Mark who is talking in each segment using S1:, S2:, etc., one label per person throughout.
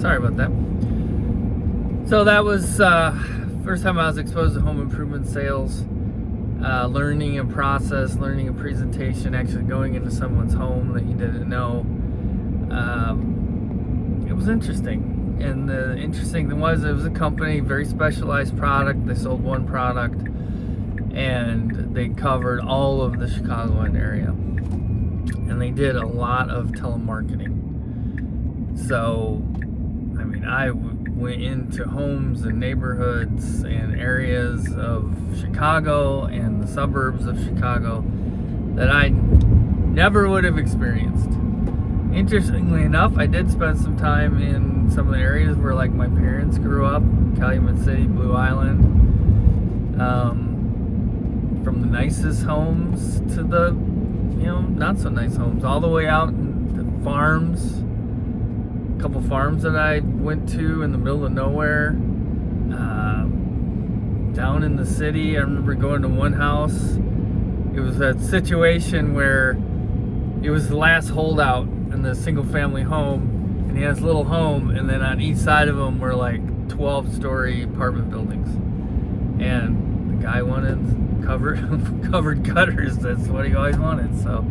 S1: Sorry about that. So that was first time I was exposed to home improvement sales, learning a process, learning a presentation, actually going into someone's home that you didn't know. It was interesting. And the interesting thing was, it was a company, very specialized product. They sold one product, and they covered all of the Chicagoland area. And they did a lot of telemarketing. So, I mean, I went into homes and neighborhoods and areas of Chicago and the suburbs of Chicago that I never would have experienced. Interestingly enough, I did spend some time in some of the areas where, like, my parents grew up, Calumet City, Blue Island, from the nicest homes to the, not so nice homes, all the way out to farms. A couple farms that I went to in the middle of nowhere, down in the city. I remember going to one house. It was a situation where it was the last holdout in the single family home, and he has a little home, and then on each side of him were like 12-story apartment buildings, and the guy wanted covered gutters. That's what he always wanted, so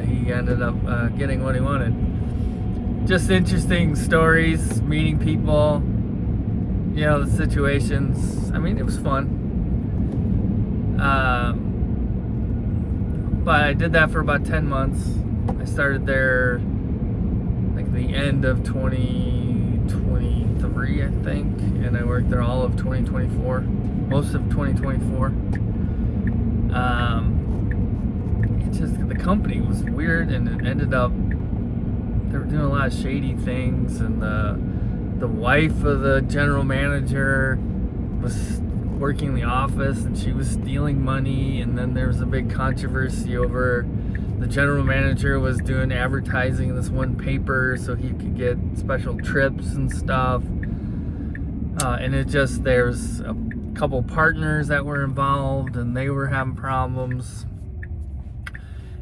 S1: he ended up getting what he wanted. Just interesting stories, meeting people, the situations. I mean, it was fun. But I did that for about 10 months. I started there like the end of 2023, I think, and I worked there all of 2024, most of 2024. It just, the company was weird, and it ended up, they were doing a lot of shady things, and the wife of the general manager was working in the office, and she was stealing money, and then there was a big controversy over the general manager was doing advertising in this one paper so he could get special trips and stuff, and there's a couple partners that were involved, and they were having problems.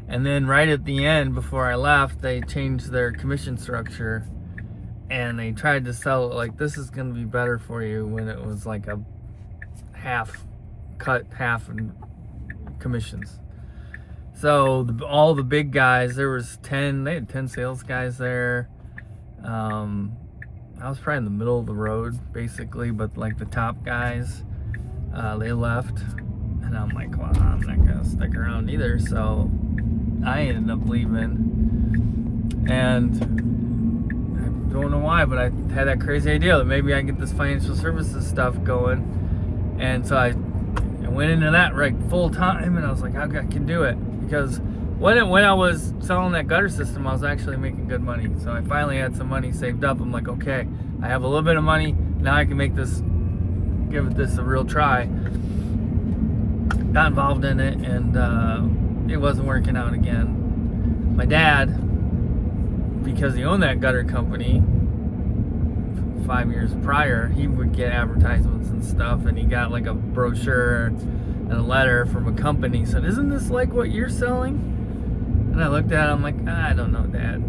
S1: And then right at the end, before I left, they changed their commission structure, and they tried to sell it like, this is going to be better for you, when it was like a half in commissions. So all the big guys, they had 10 sales guys there. I was probably in the middle of the road, basically, but like the top guys, they left, and I'm like, well, I'm not gonna stick around either, so I ended up leaving. And I don't know why, but I had that crazy idea that maybe I can get this financial services stuff going, and so I went into that right full time, and I was like, I can do it, because when I was selling that gutter system, I was actually making good money. So I finally had some money saved up. I'm like, okay, I have a little bit of money now, I can give this a real try. Got involved in it, and it wasn't working out again. My dad, because he owned that gutter company 5 years prior, he would get advertisements and stuff, and he got like a brochure and a letter from a company, said, isn't this like what you're selling? And I looked at it, I'm like, I don't know, Dad.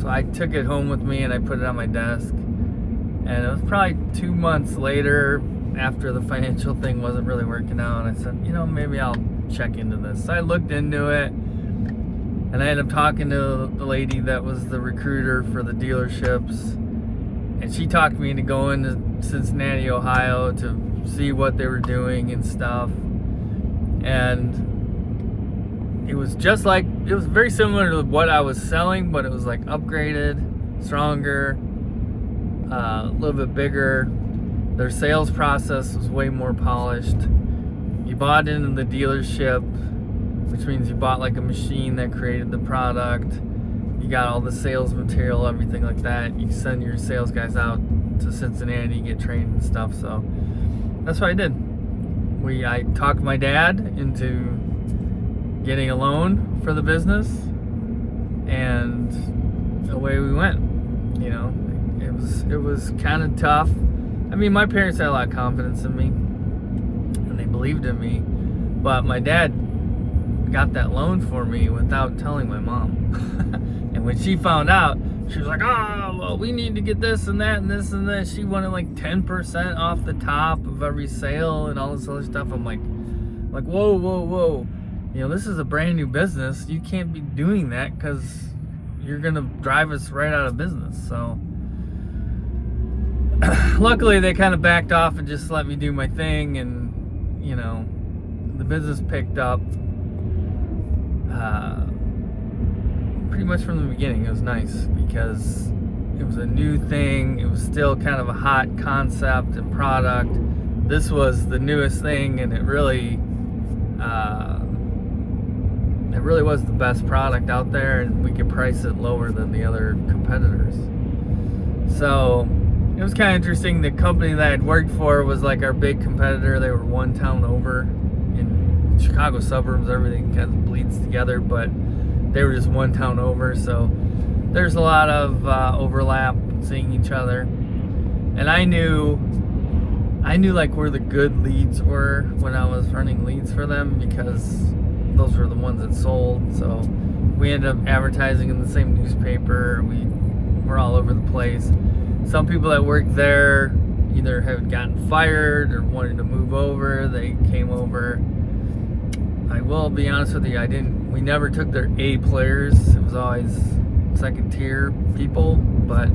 S1: So I took it home with me, and I put it on my desk, and it was probably 2 months later, after the financial thing wasn't really working out, and I said, maybe I'll check into this. So I looked into it, and I ended up talking to the lady that was the recruiter for the dealerships, and she talked me into going to Cincinnati, Ohio to see what they were doing and stuff. And it was very similar to what I was selling, but it was like upgraded, stronger, a little bit bigger. Their sales process was way more polished. You bought into the dealership, which means you bought like a machine that created the product. You got all the sales material, everything like that. You send your sales guys out to Cincinnati, get trained and stuff. So that's what I did. I talked my dad into getting a loan for the business, and away we went. It was kind of tough. I mean, my parents had a lot of confidence in me, and they believed in me, but my dad got that loan for me without telling my mom. And when she found out, she was like, oh, well, we need to get this and that and this and this. She wanted like 10% off the top of every sale and all this other stuff. I'm like, whoa. You know, this is a brand new business. You can't be doing that because you're going to drive us right out of business. So luckily they kind of backed off and just let me do my thing. And, you know, the business picked up pretty much from the beginning. It was nice because it was a new thing. It was still kind of a hot concept and product. This was the newest thing, and it really was the best product out there, and we could price it lower than the other competitors. So it was kind of interesting. The company that I'd worked for was like our big competitor. They were one town over in Chicago suburbs. Everything kind of bleeds together, but they were just one town over. So there's a lot of overlap, seeing each other. And I knew like where the good leads were when I was running leads for them, because those were the ones that sold. So we ended up advertising in the same newspaper. We were all over the place. Some people that worked there either had gotten fired or wanted to move over. They came over. I will be honest with you, we never took their A players. It was always second tier people, but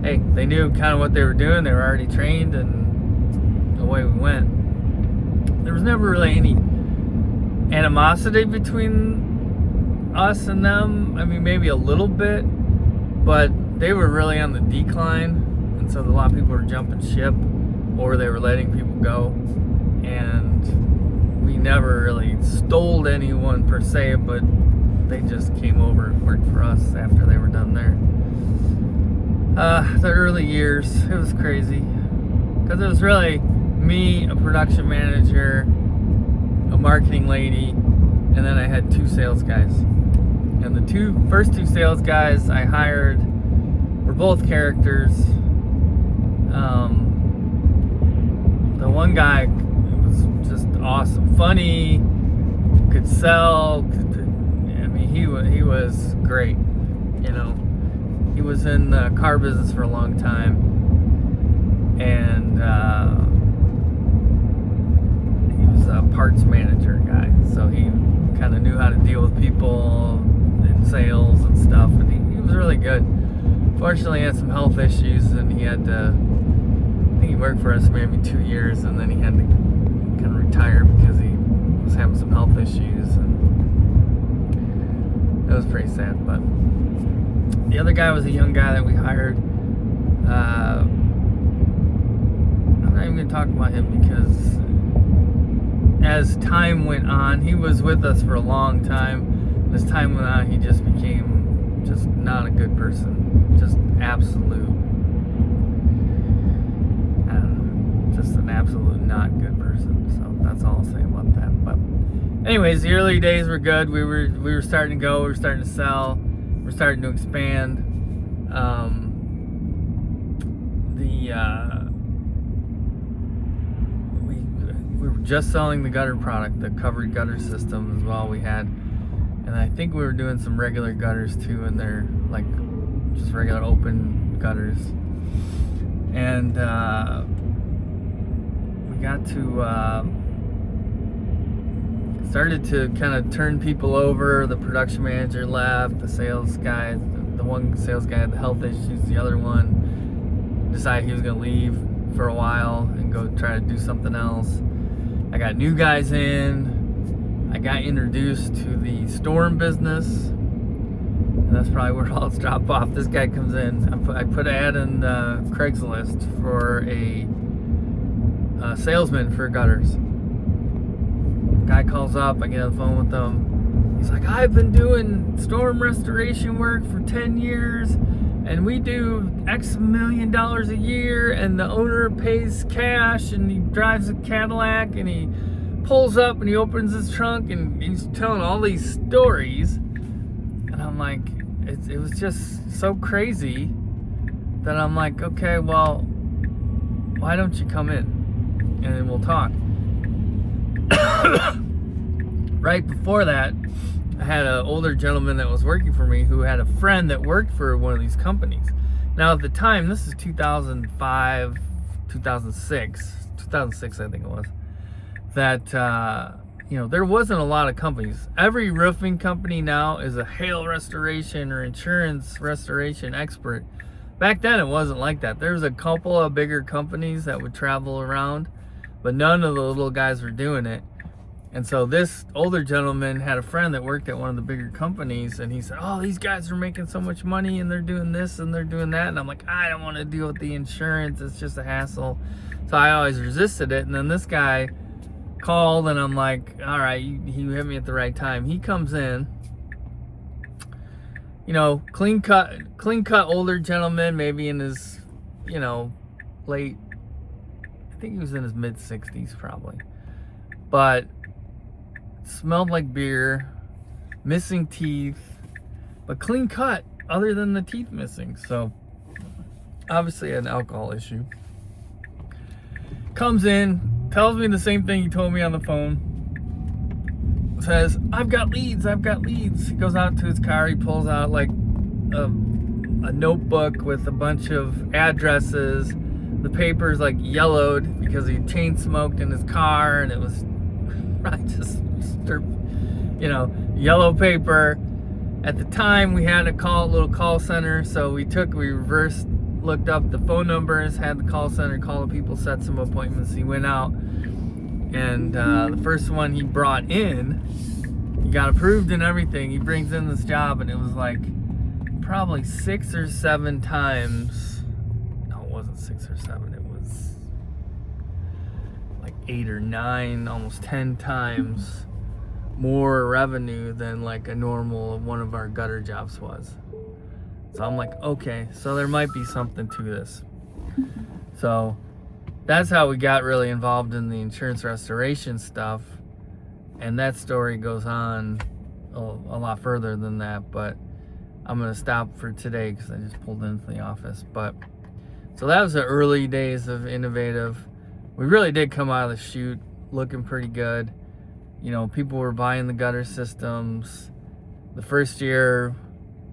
S1: hey, they knew kind of what they were doing. They were already trained, and away we went. There was never really any animosity between us and them. I mean, maybe a little bit, but they were really on the decline, and so a lot of people were jumping ship, or they were letting people go, and we never really stole anyone per se, but they just came over and worked for us after they were done there. The early years, it was crazy, because it was really me, a production manager, a marketing lady, and then I had 2 sales guys. And the first two sales guys I hired were both characters. The one guy was just awesome, funny, could sell. He was great. You know, he was in the car business for a long time, and he was a parts manager guy. So he kind of knew how to deal with people in sales and stuff, and he was really good. Fortunately, he had some health issues, and he had to, I think he worked for us maybe 2 years, and then he had to kind of retire because he was having some health issues, and it was pretty sad. But the other guy was a young guy that we hired. I'm not even going to talk about him, because as time went on, he was with us for a long time. As time went on, he just became just not a good person. Just absolute, I don't know, just an absolute not good person. So that's all I'll say about that. But anyways, the early days were good. We were starting to go. We were starting to sell. We're starting to expand. We were just selling the gutter product, the covered gutter system as well. We had, and I think we were doing some regular gutters too in there, like just regular open gutters. And we got to started to kind of turn people over. The production manager left, the sales guy, the one sales guy had the health issues, the other one decided he was going to leave for a while and go try to do something else. I got new guys in. I got introduced to the storm business, and that's probably where all it's dropped off. This guy comes in. I put an ad in Craigslist for a salesman for gutters. Guy calls up. I get on the phone with him. He's like, I've been doing storm restoration work for 10 years, and we do X million dollars a year, and the owner pays cash, and he drives a Cadillac, and he pulls up and he opens his trunk, and he's telling all these stories. And I'm like, it was just so crazy that I'm like, okay, well, why don't you come in and then we'll talk. Right before that, I had an older gentleman that was working for me who had a friend that worked for one of these companies. Now at the time, this is 2005, 2006 I think it was, that there wasn't a lot of companies. Every roofing company now is a hail restoration or insurance restoration expert. Back then it wasn't like that. There was a couple of bigger companies that would travel around, but none of the little guys were doing it. And so this older gentleman had a friend that worked at one of the bigger companies, and he said, oh, these guys are making so much money and they're doing this and they're doing that. And I'm like, I don't want to deal with the insurance. It's just a hassle. So I always resisted it. And then this guy called, and I'm like, all right, he hit me at the right time. He comes in, clean cut older gentleman, maybe in his, late, I think he was in his mid 60s probably. But smelled like beer, missing teeth, but clean cut other than the teeth missing. So obviously an alcohol issue. Comes in, tells me the same thing he told me on the phone. Says, I've got leads. He goes out to his car, he pulls out like a notebook with a bunch of addresses. The paper's like yellowed because he chain smoked in his car, and it was just yellow paper. At the time, we had a little call center, so we reversed, looked up the phone numbers, had the call center call the people, set some appointments. He went out, and the first one he brought in, he got approved and everything. He brings in this job, and it was like probably 6 or 7 times. No, it wasn't 6 or 7. It was like 8 or 9, almost 10 times more revenue than like a normal one of our gutter jobs was. So I'm like, okay, so there might be something to this. So that's how we got really involved in the insurance restoration stuff. And that story goes on a lot further than that, but I'm gonna stop for today because I just pulled into the office. But so that was the early days of Innovative. We really did come out of the chute looking pretty good. People were buying the gutter systems. The first year,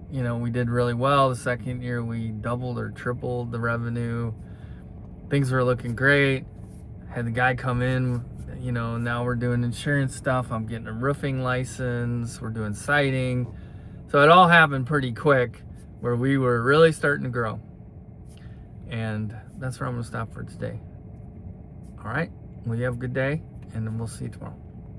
S1: we did really well. The second year, we doubled or tripled the revenue. Things were looking great. Had the guy come in, now we're doing insurance stuff. I'm getting a roofing license. We're doing siding. So it all happened pretty quick, where we were really starting to grow. And that's where I'm going to stop for today. All right. Well, you have a good day, and then we'll see you tomorrow.